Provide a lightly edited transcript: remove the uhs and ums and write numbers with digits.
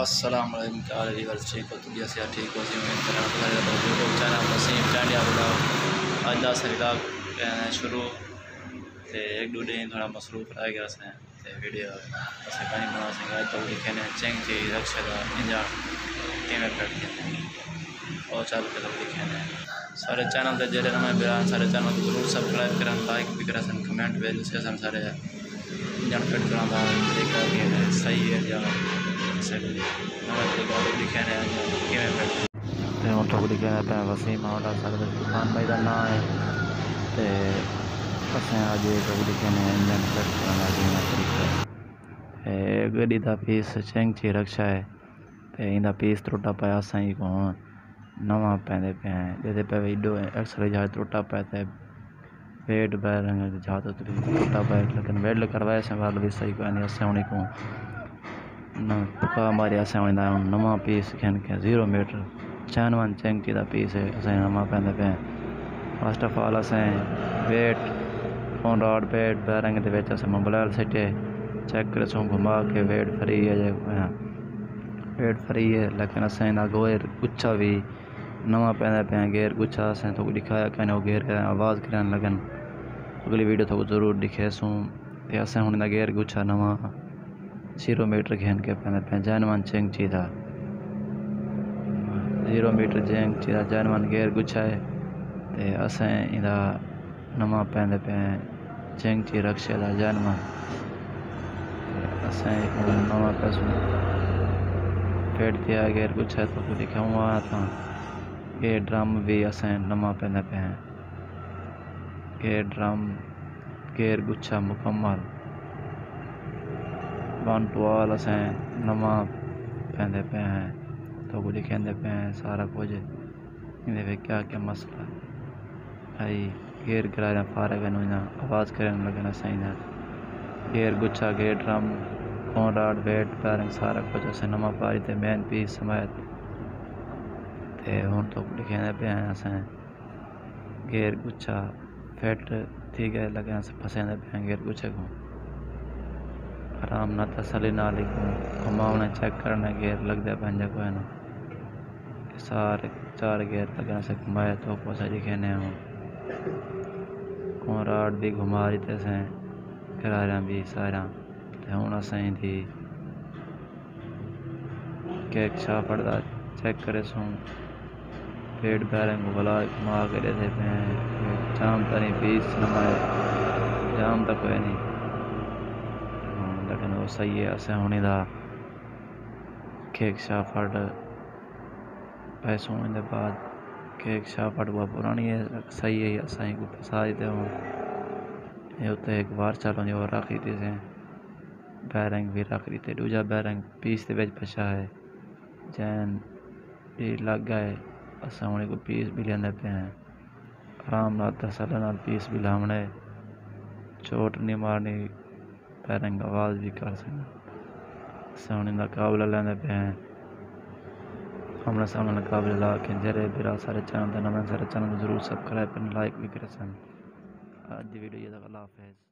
अस्सलाम वालेकुम क्या हाल है व्यूअर्स, ठीक हो तो जैसे ठीक हो उम्मीद कर YouTube channel Waseem Chandia blog अज का व्लॉग शुरू तो एक दो दिन थोड़ा मसरूफ रह गया तो वीडियो असें नहीं बना सकें। अज तक लिखे ने चेंग ची रक्शे का इंजन किमें कट और चल के तक लिखे ने सारे चैनल के जेडे नवे बयान सारे चैनल को जरूर सब्सक्राइब करें, लाइक भी करें, कमेंट भी से सारे इंजन कट कराना तरीका सही है या लिखे ने किमें तो लिखे पे वसीम आउटा सारे खान भाई का नाम है तो असें अज लिखे ने इंजन कट कराना तरीका गड्डी का पीस चेंग ची रक्षा है तो इंदा पीस त्रुटा पाया असा ही को नवा पैंदे पे जैसे पे एडो एक्सरे जहाज त्रुटा पाया तो वेट बैरंग जहाज त्रुटा पाया लेकिन वेल्ड करवाए से वाल भी सही कोई नहीं असें उन्हीं को पका मारे असें नवा पीस खेन के 0 मीटर चैनवन चेंग ची का पीस है असें नवा पैंदे पे। फर्स्ट ऑफ ऑल असें वेट ऑन रॉड वेट बैरंग के असें मोबाइल सेटे चेक करे सो घुमा के वेट फ्री है वेट फ्री है लेकिन असें गेर गुच्छा भी नवा पैंदा पे गेर गुच्छा असें तो दिखाया कहने वो गेर आवाज़ करन लगन अगली वीडियो तो जरूर दिखे सूँ तो असें हुण गेर गुच्छा नवा 0 मीटर घेन के पैंदा पे जैनवन चेंग ची था 0 मीटर चेंग ची था जैनवन गेर गुच्छा है तो असें इदा नवा पैंदा पे चेंग ची रक्शे का जैनवन असें नवा पैसों फेट दिया गेर गुच्छा तो लिखा हुआ था ये ड्रम भी असें नवा पैंदा पे ये ड्रम गेर गुच्छा मुकम्मल 1 to all असें नवा पैंदे पे तो लिखे पे सारा कुछ इन्हें क्या क्या मसला आई गेर गिरा फारग आवाज़ करने लगन असें गेर गुच्छा गेर ड्रम कौन राड वेट पैरंग सारा कुछ असें नवा पारी ते मेन पीस समेत ते हुण तो लिखे पे असें गेर गुच्छा फिट थी गए लगे असें फसेंदे पे गेर गुच्छे को आराम ना तसली ना लिखूँ घुमावने चेक करने गेर लगते पंजे को है ना सारे 4 गेर लगे असें घुमाए तो को लिखे ने कौन राड भी घुमा रही थे असें करारा भी सारा हुण असें दी केक शाफड़ा चेक करे सूँ पेट बैरंग भला घुमा के देते पे जाम तो नहीं पीस नमाए जाम तो कोई नहीं लेकिन वो सही है असें हुण केक शाफड़ पैसों के बाद केक शाफड़ वो पुरानी है सही है असें को फसाई दे उत्ते एक बार चलो जो रख दी से बैरंग भी रख दी थे दूजा बैरंग पीस के बिच फसा है जैन भी लग गए असें उन्हें को पीस भी लेंदे पे आराम नाल तसल्ली नाल पीस भी लावने चोट नहीं मारनी बैरंग आवाज़ भी कर सकना असें उन्हें काबला लेंदे पे आमने सामने काबले ला के जरे बिरा सारे चैनल नवे सारे चैनल जरूर सब्सक्राइब करें, लाइक भी करें। आज दी वीडियो ये अल्लाह हाफिज़।